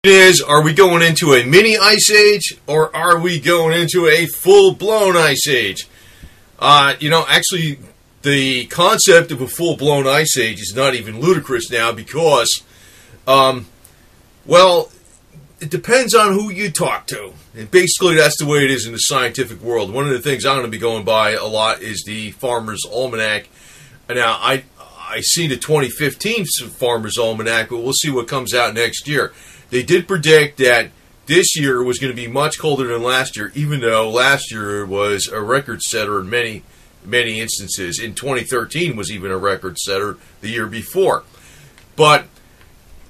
Is, are we going into a mini ice age or are we going into a full-blown ice age? Actually, the concept of a full-blown ice age is not even ludicrous now because, well, it depends on who you talk to. And basically, that's the way it is in the scientific world. One of the things I'm going to be going by a lot is the Farmer's Almanac. Now, I see the 2015 Farmer's Almanac, but we'll see what comes out next year. They did predict that this year was going to be much colder than last year, even though last year was a record setter in many, many instances. In 2013 was even a record setter the year before. But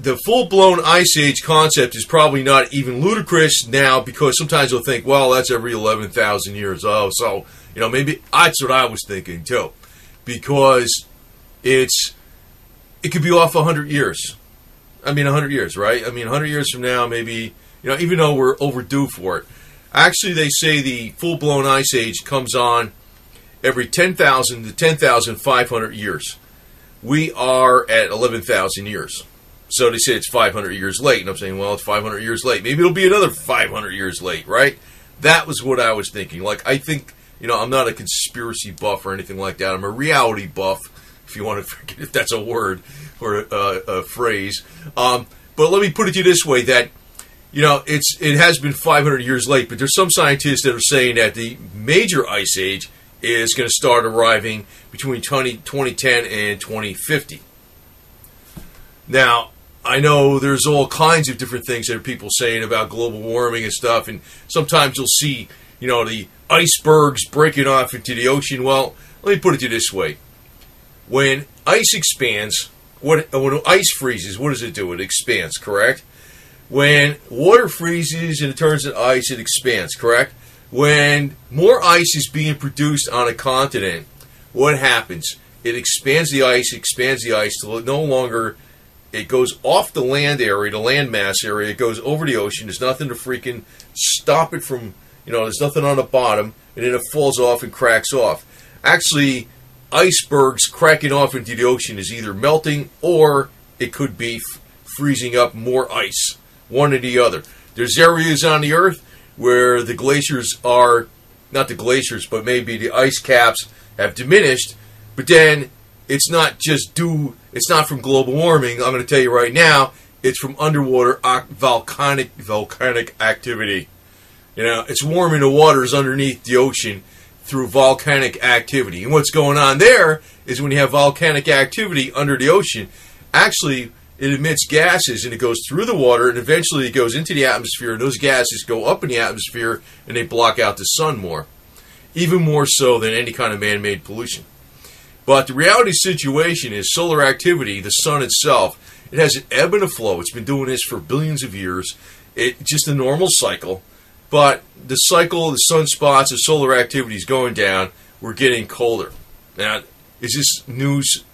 the full-blown ice age concept is probably not even ludicrous now because sometimes you'll think, well, that's every 11,000 years. Oh, so, maybe that's what I was thinking too. Because it could be off 100 years. 100 years, right? 100 years from now, maybe, even though we're overdue for it. Actually, they say the full-blown ice age comes on every 10,000 to 10,500 years. We are at 11,000 years. So they say it's 500 years late. And I'm saying, well, it's 500 years late. Maybe it'll be another 500 years late, right? That was what I was thinking. I think, I'm not a conspiracy buff or anything like that. I'm a reality buff, if you want to forget if that's a word or a phrase. But let me put it to you this way, that, it has been 500 years late, but there's some scientists that are saying that the major ice age is going to start arriving between 2010 and 2050. Now, I know there's all kinds of different things that are people saying about global warming and stuff, and sometimes you'll see, the icebergs breaking off into the ocean. Well, let me put it to you this way. When ice expands, when ice freezes, what does it do? It expands, correct? When water freezes and it turns to ice, it expands, correct? When more ice is being produced on a continent, what happens? It expands the ice till it no longer, it goes off the land area, the landmass area, it goes over the ocean. There's nothing to freaking stop it from, there's nothing on the bottom, and then it falls off and cracks off. Actually, icebergs cracking off into the ocean is either melting or it could be freezing up more ice, one or the other. There's areas on the earth where the glaciers are, not the glaciers, but maybe the ice caps have diminished, but then it's not from global warming. I'm going to tell you right now, it's from underwater volcanic activity. It's warming the waters underneath the ocean through volcanic activity. And what's going on there is when you have volcanic activity under the ocean, actually it emits gases and it goes through the water and eventually it goes into the atmosphere, and those gases go up in the atmosphere and they block out the sun more. Even more so than any kind of man-made pollution. But the reality situation is solar activity, the sun itself, it has an ebb and a flow. It's been doing this for billions of years. It's just a normal cycle. But the cycle, the sunspots, the solar activity is going down. We're getting colder. Now, is this news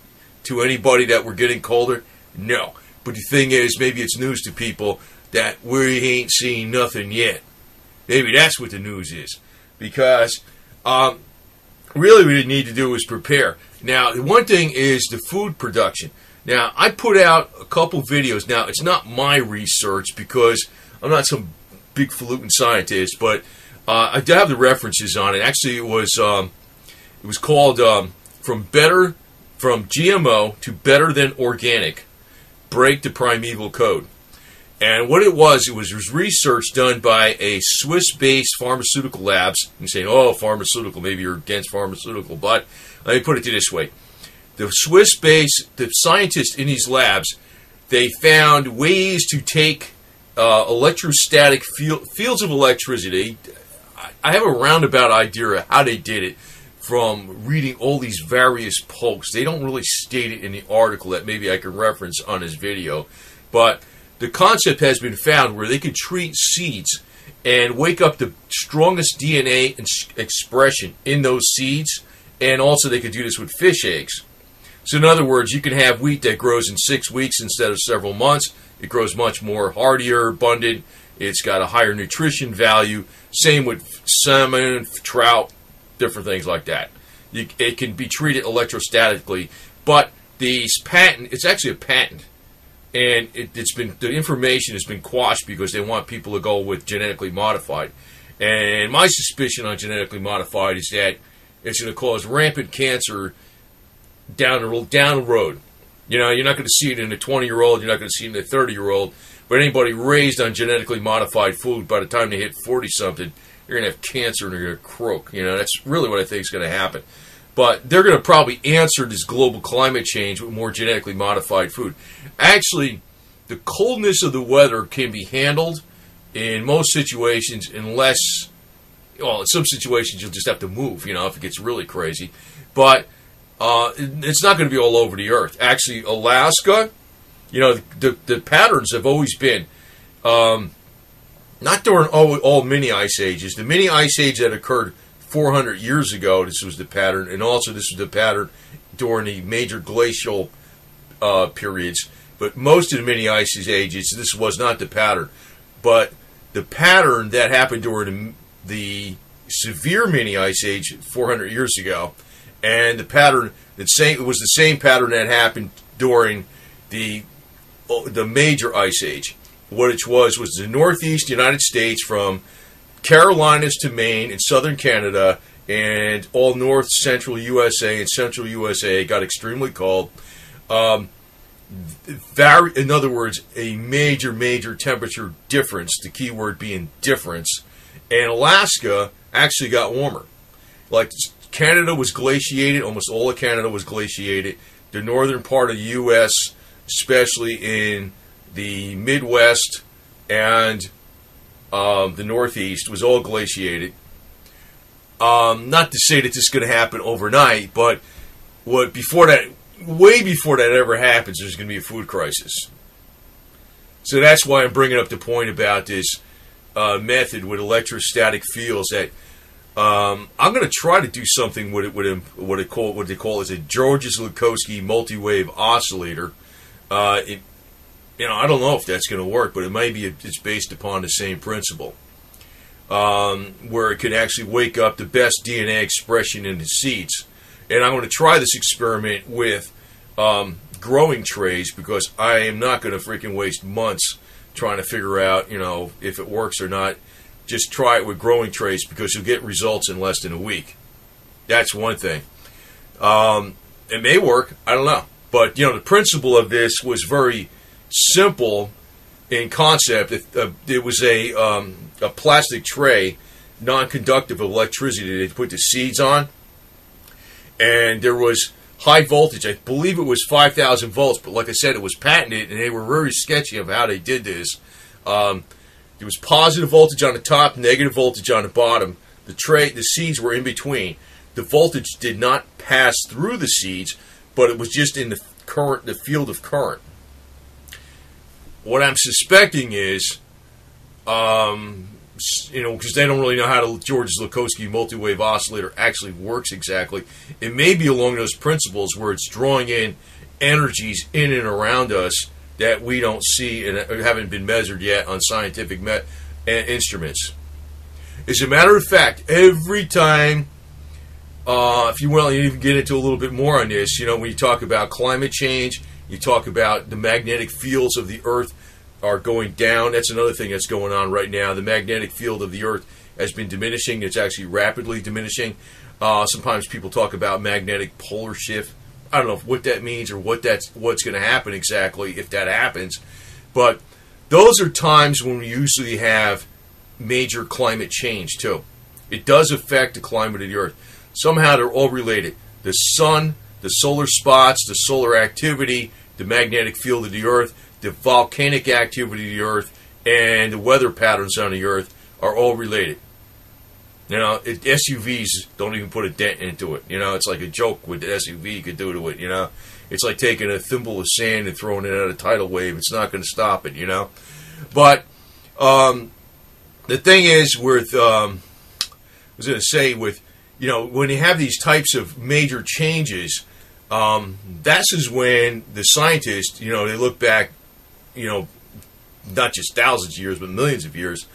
to anybody that we're getting colder? No. But the thing is, maybe it's news to people that we ain't seen nothing yet. Maybe that's what the news is. Because really what you need to do is prepare. Now, the one thing is the food production. Now, I put out a couple videos. Now, it's not my research because I'm not some big falutin scientist, but I do have the references on it. Actually, it was called From GMO to Better Than Organic, Break the Primeval Code. And what it was research done by a Swiss-based pharmaceutical labs. I'm saying, oh, pharmaceutical, maybe you're against pharmaceutical, but let me put it this way. The the scientists in these labs, they found ways to take electrostatic fields of electricity. I have a roundabout idea of how they did it from reading all these various posts. They don't really state it in the article that maybe I can reference on this video, but the concept has been found where they can treat seeds and wake up the strongest DNA expression in those seeds, and also they could do this with fish eggs. So in other words, you can have wheat that grows in 6 weeks instead of several months. It grows much more hardier, abundant. It's got a higher nutrition value. Same with salmon, trout, different things like that. It can be treated electrostatically, but it's actually a patent and the information has been quashed because they want people to go with genetically modified. And my suspicion on genetically modified is that it's going to cause rampant cancer down the road. You know, you're not going to see it in a 20-year-old, you're not going to see it in a 30-year-old, but anybody raised on genetically modified food, by the time they hit 40-something, you're going to have cancer and you're going to croak. You know, that's really what I think is going to happen. But they're going to probably answer this global climate change with more genetically modified food. Actually, the coldness of the weather can be handled in most situations unless, well, in some situations you'll just have to move, you know, if it gets really crazy. But it's not going to be all over the earth. Actually, Alaska, you know, the patterns have always been, not during all mini ice ages. The mini ice age that occurred 400 years ago, this was the pattern, and also this was the pattern during the major glacial periods. But most of the mini ice ages, this was not the pattern. But the pattern that happened during the severe mini ice age 400 years ago, and the pattern it was the same pattern that happened during the major ice age. What it was the northeast United States from Carolinas to Maine and southern Canada and all north central USA and central USA got extremely cold. In other words, a major temperature difference, the key word being difference, and Alaska actually got warmer. Like Canada was glaciated, almost all of Canada was glaciated. The northern part of the U.S., especially in the Midwest and the Northeast, was all glaciated. Not to say that this is going to happen overnight, but way before that ever happens, there's going to be a food crisis. So that's why I'm bringing up the point about this method with electrostatic fields. That I'm going to try to do something with what they call is a Georges-Lakhovsky multi-wave oscillator. I don't know if that's going to work, but it might be. It's based upon the same principle, where it could actually wake up the best DNA expression in the seeds. And I'm going to try this experiment with growing trays, because I am not going to freaking waste months trying to figure out, if it works or not. Just try it with growing trays, because you'll get results in less than a week. That's one thing. It may work. I don't know. But, the principle of this was very simple in concept. It was a plastic tray, non-conductive of electricity, that they put the seeds on. And there was high voltage. I believe it was 5,000 volts. But like I said, it was patented, and they were very sketchy of how they did this. There was positive voltage on the top, negative voltage on the bottom. The seeds were in between. The voltage did not pass through the seeds, but it was just in the field of current. What I'm suspecting is, because they don't really know how the Georges-Lakhovsky multi-wave oscillator actually works exactly. It may be along those principles where it's drawing in energies in and around us that we don't see and haven't been measured yet on scientific instruments. As a matter of fact, every time, if you want to even get into a little bit more on this, when you talk about climate change, you talk about the magnetic fields of the Earth are going down. That's another thing that's going on right now. The magnetic field of the Earth has been diminishing. It's actually rapidly diminishing. Sometimes people talk about magnetic polar shift. I don't know what that means or what's going to happen exactly if that happens. But those are times when we usually have major climate change too. It does affect the climate of the Earth. Somehow they're all related. The sun, the solar spots, the solar activity, the magnetic field of the Earth, the volcanic activity of the Earth, and the weather patterns on the Earth are all related. SUVs don't even put a dent into it. It's like a joke what the SUV could do to it. It's like taking a thimble of sand and throwing it at a tidal wave. It's not going to stop it. But the thing is with I was going to say with when you have these types of major changes, that is when the scientists they look back, not just thousands of years but millions of years.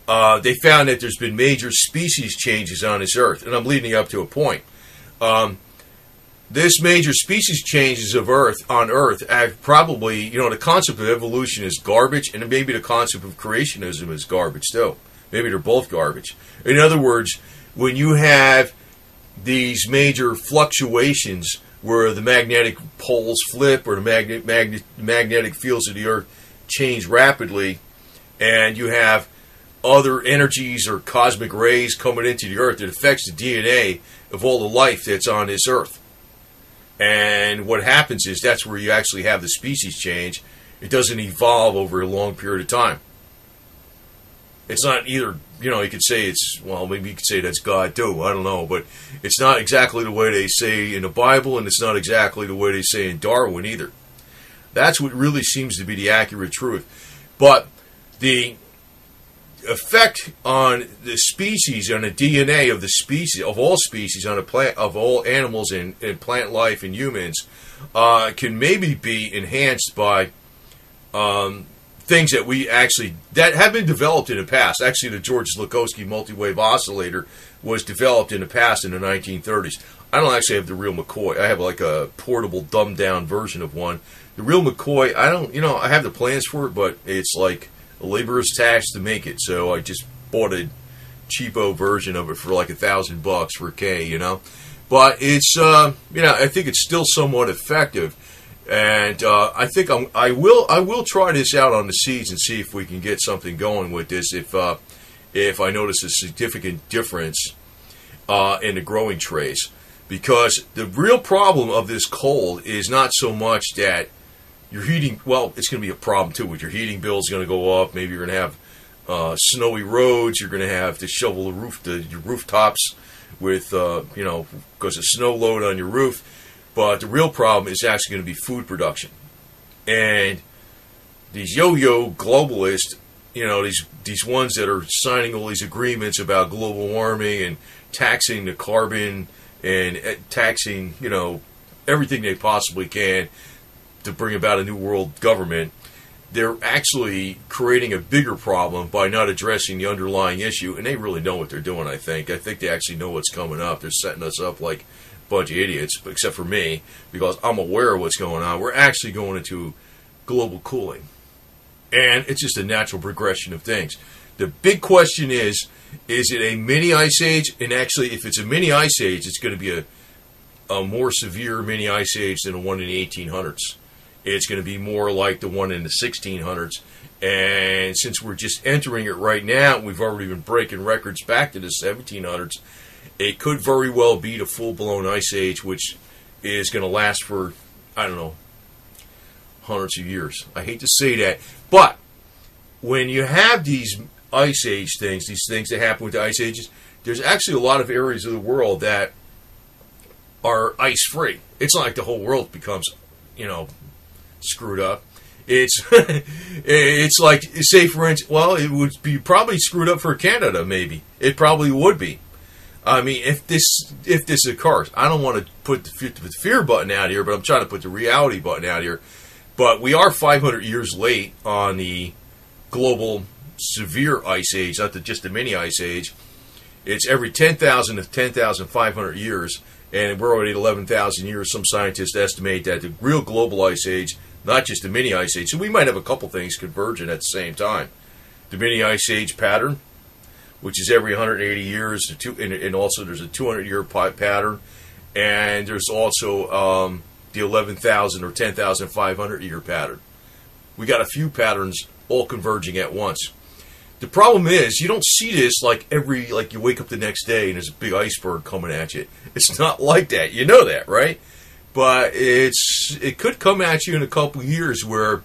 They found that there's been major species changes on this Earth, and I'm leading up to a point. this major species changes of Earth on Earth act probably, the concept of evolution is garbage, and maybe the concept of creationism is garbage too. Maybe they're both garbage. In other words, when you have these major fluctuations where the magnetic poles flip or the magnetic fields of the Earth change rapidly, and you have other energies or cosmic rays coming into the Earth, it affects the DNA of all the life that's on this Earth. And what happens is that's where you actually have the species change. It doesn't evolve over a long period of time. It's not either, you could say maybe you could say that's God too, I don't know, but it's not exactly the way they say in the Bible, and it's not exactly the way they say in Darwin either. That's what really seems to be the accurate truth. But the effect on the species, on the DNA of the species, of all species, on the plant, of all animals and plant life and humans, can maybe be enhanced by things that have been developed in the past. Actually, the George Lakowski multi-wave oscillator was developed in the past in the 1930s. I don't actually have the real McCoy. I have like a portable, dumbed-down version of one. The real McCoy, I have the plans for it, but it's like a laborer's tax to make it. So I just bought a cheapo version of it for like $1,000 for K, But it's, I think it's still somewhat effective. And I think I will try this out on the seeds and see if we can get something going with this. If I notice a significant difference in the growing trays, because the real problem of this cold is not so much that your heating. Well, it's going to be a problem too. With your heating bill is going to go up. Maybe you're going to have snowy roads. You're going to have to shovel your rooftops with because of snow load on your roof. But the real problem is actually going to be food production. And these yo-yo globalists, these ones that are signing all these agreements about global warming and taxing the carbon and taxing, everything they possibly can to bring about a new world government, they're actually creating a bigger problem by not addressing the underlying issue. And they really know what they're doing, I think. I think they actually know what's coming up. They're setting us up like bunch of idiots, except for me, because I'm aware of what's going on. We're actually going into global cooling. And it's just a natural progression of things. The big question is it a mini ice age? And actually, if it's a mini ice age, it's going to be a more severe mini ice age than the one in the 1800s. It's going to be more like the one in the 1600s. And since we're just entering it right now, we've already been breaking records back to the 1700s, it could very well be the full-blown ice age, which is going to last for, hundreds of years. I hate to say that. But when you have these ice age things, these things that happen with the ice ages, there's actually a lot of areas of the world that are ice-free. It's not like the whole world becomes, screwed up. It's like, say for instance, it would be probably screwed up for Canada, maybe. It probably would be. I mean, if this occurs, I don't want to put the fear button out here, but I'm trying to put the reality button out here. But we are 500 years late on the global severe ice age, not just the mini ice age. It's every 10,000 to 10,500 years, and we're already at 11,000 years. Some scientists estimate that the real global ice age, not just the mini ice age, so we might have a couple things converging at the same time. The mini ice age pattern, which is every 180 years, and also there's a 200-year pattern, and there's also the 11,000 or 10,500 year pattern. We got a few patterns all converging at once. The problem is you don't see this like you wake up the next day and there's a big iceberg coming at you. It's not like that. You know that, right? But it could come at you in a couple of years where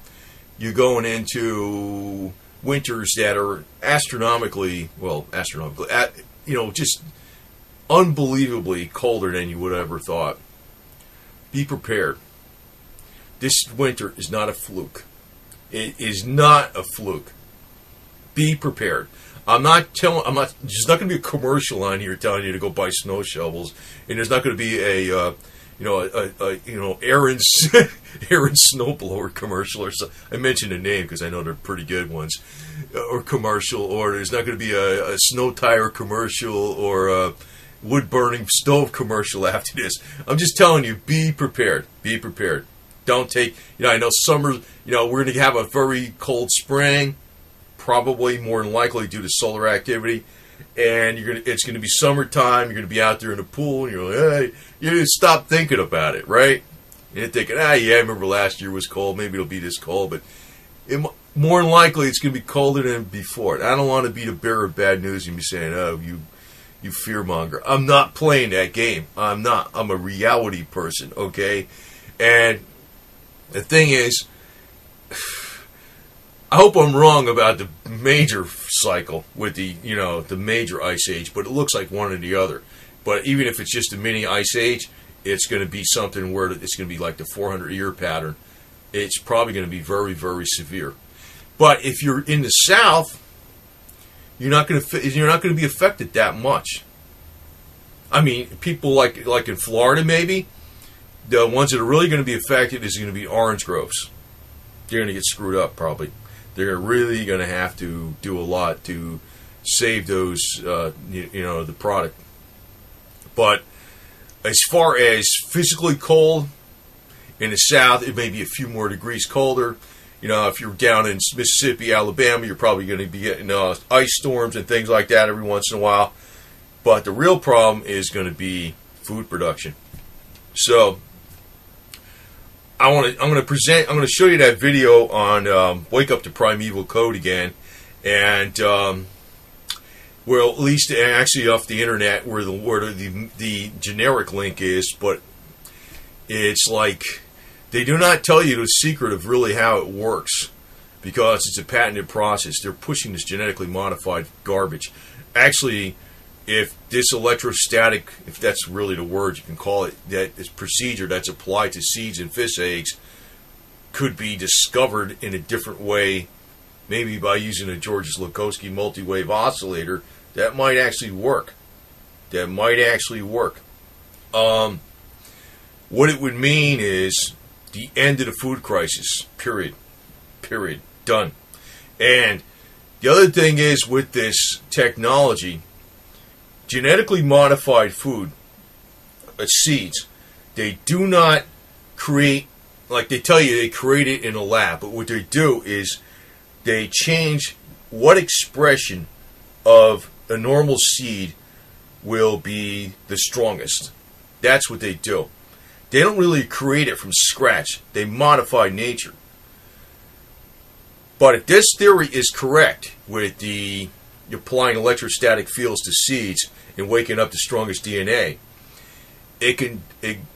you're going into winters that are just unbelievably colder than you would have ever thought. Be prepared. This winter is not a fluke. It is not a fluke. Be prepared. There's not going to be a commercial on here telling you to go buy snow shovels, and there's not going to be Aaron's snowblower commercial or so. I mentioned a name because I know they're pretty good ones, or commercial, or there's not going to be a snow tire commercial, or wood-burning stove commercial after this. I'm just telling you, be prepared. Be prepared. Don't take, I know summer, we're going to have a very cold spring, probably more than likely due to solar activity. And it's going to be summertime. You're going to be out there in the pool, and you're like, hey, you just stop thinking about it, right? You're thinking, yeah, I remember last year was cold. Maybe it'll be this cold, but more than likely it's going to be colder than before. I don't want to be the bearer of bad news and be saying, oh, you fear monger. I'm not playing that game. I'm not. I'm a reality person, okay? And the thing is, I hope I'm wrong about the major cycle with the major ice age, but it looks like one or the other. But even if it's just a mini ice age, it's going to be something where it's going to be like the 400-year pattern. It's probably going to be very, very severe. But if you're in the south, you're not going to be affected that much. I mean, people like in Florida, maybe the ones that are really going to be affected is going to be orange groves. They're going to get screwed up probably. They're really going to have to do a lot to save those, the product. But as far as physically cold in the south, it may be a few more degrees colder. If you're down in Mississippi, Alabama, you're probably going to be getting ice storms and things like that every once in a while. But the real problem is going to be food production. So I'm going to show you that video on Wake Up to Primeval Code again, and well, at least actually off the internet where the generic link is, but it's like they do not tell you the secret of really how it works because it's a patented process. They're pushing this genetically modified garbage. Actually, if this electrostatic, if that's really the word you can call it, that this procedure that's applied to seeds and fish eggs could be discovered in a different way, maybe by using a Georges-Lakhovsky multi-wave oscillator, that might actually work. What it would mean is the end of the food crisis, period. Done. And the other thing is with this technology, genetically modified food, seeds, they do not create, like they tell you, they create it in a lab. But what they do is they change what expression of a normal seed will be the strongest. That's what they do. They don't really create it from scratch. They modify nature. But if this theory is correct, with the applying electrostatic fields to seeds and waking up the strongest DNA, it can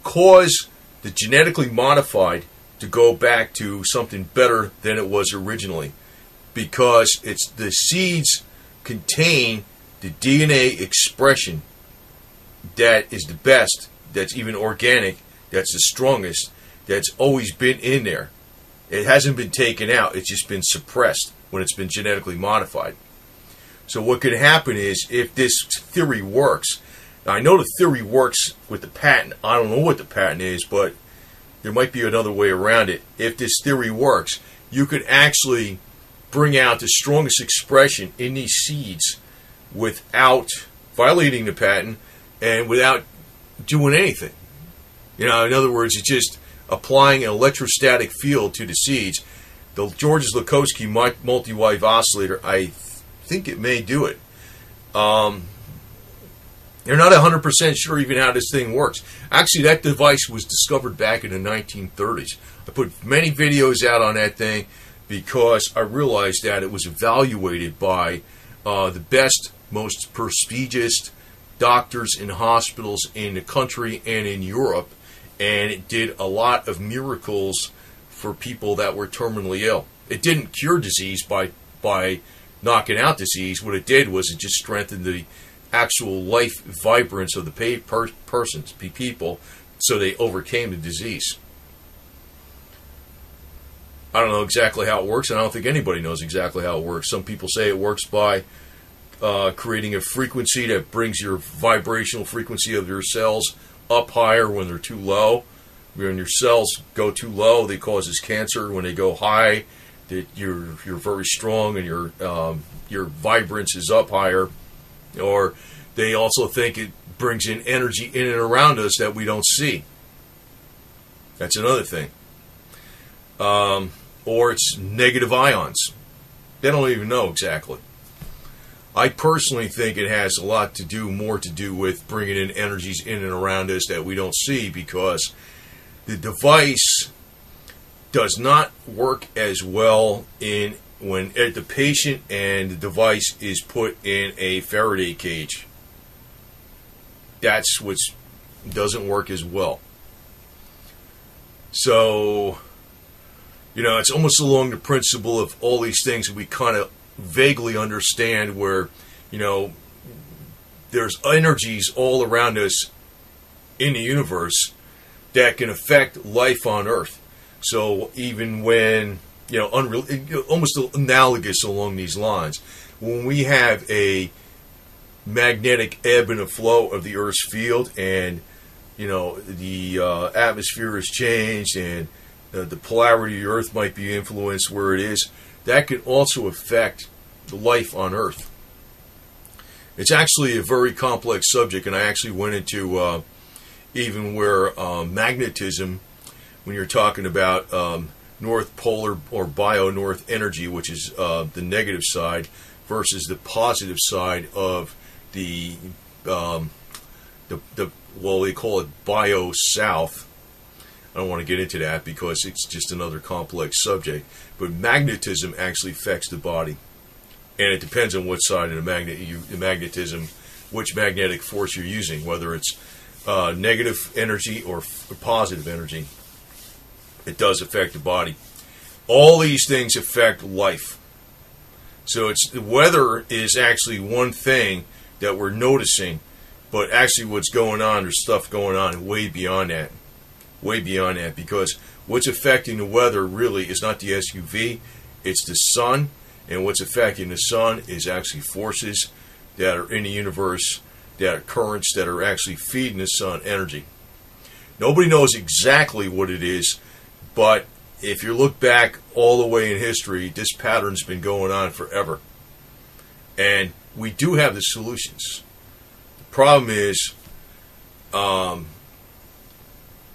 cause the genetically modified to go back to something better than it was originally, because it's the seeds contain the DNA expression that is the best, that's even organic, that's the strongest, that's always been in there. It hasn't been taken out, it's just been suppressed when it's been genetically modified. So what could happen is, if this theory works, now I know the theory works with the patent, I don't know what the patent is, but there might be another way around it. If this theory works, you could actually bring out the strongest expression in these seeds without violating the patent and without doing anything. In other words, it's just applying an electrostatic field to the seeds. The Georges-Lakhovsky multi-wave oscillator, I think it may do it. They're not 100% sure even how this thing works. Actually, that device was discovered back in the 1930s. I put many videos out on that thing because I realized that it was evaluated by the best, most prestigious doctors in hospitals in the country and in Europe, and it did a lot of miracles for people that were terminally ill. It didn't cure disease by knocking out disease. What it did was it just strengthened the actual life vibrance of the people, so they overcame the disease. I don't know exactly how it works, and I don't think anybody knows exactly how it works. Some people say it works by creating a frequency that brings your vibrational frequency of your cells up higher when they're too low. When your cells go too low, they causes cancer. When they go high, that you're very strong and your vibrance is up higher. Or They also think it brings in energy in and around us that we don't see. That's another thing. Or it's negative ions. They don't even know exactly. I personally think it has a lot to do, more to do with bringing in energies in and around us that we don't see, because the device does not work as well when the patient and the device is put in a Faraday cage. That's what doesn't work as well. So, it's almost along the principle of all these things that we kind of vaguely understand, where, there's energies all around us in the universe that can affect life on Earth. So even when, almost analogous along these lines, when we have a magnetic ebb and a flow of the Earth's field, and, the atmosphere has changed, and the polarity of the Earth might be influenced where it is, that could also affect the life on Earth. It's actually a very complex subject, and I actually went into even where magnetism, when you're talking about north polar or bio-north energy, which is the negative side, versus the positive side of the well, they call it bio-south. I don't want to get into that because it's just another complex subject. But magnetism actually affects the body, and it depends on what side of the magnetism, which magnetic force you're using, whether it's negative energy or positive energy. It does affect the body. All these things affect life. So the weather is actually one thing that we're noticing, but actually what's going on, there's stuff going on way beyond that. Way beyond that, because what's affecting the weather really is not the SUV, it's the sun, and what's affecting the sun is actually forces that are in the universe, that are currents that are actually feeding the sun energy. Nobody knows exactly what it is, but if you look back all the way in history, this pattern's been going on forever. And we do have the solutions. The problem is,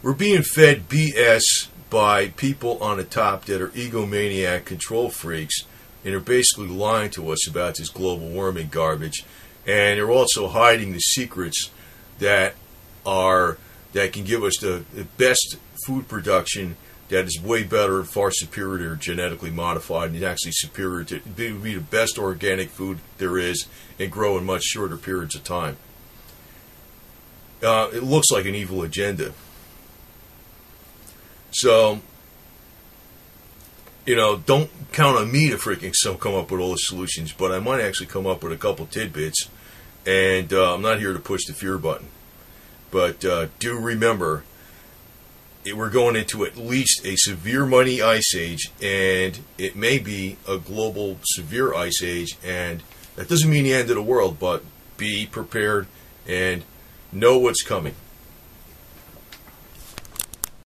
we're being fed BS by people on the top that are egomaniac control freaks, and they're basically lying to us about this global warming garbage. And they're also hiding the secrets that can give us the best food production that is way better, far superior to genetically modified, and actually superior to be the best organic food there is, and grow in much shorter periods of time. It looks like an evil agenda. So, don't count on me to freaking come up with all the solutions, but I might actually come up with a couple tidbits, and I'm not here to push the fear button. But do remember, we're going into at least a severe money ice age, and it may be a global severe ice age, and that doesn't mean the end of the world, but be prepared and know what's coming.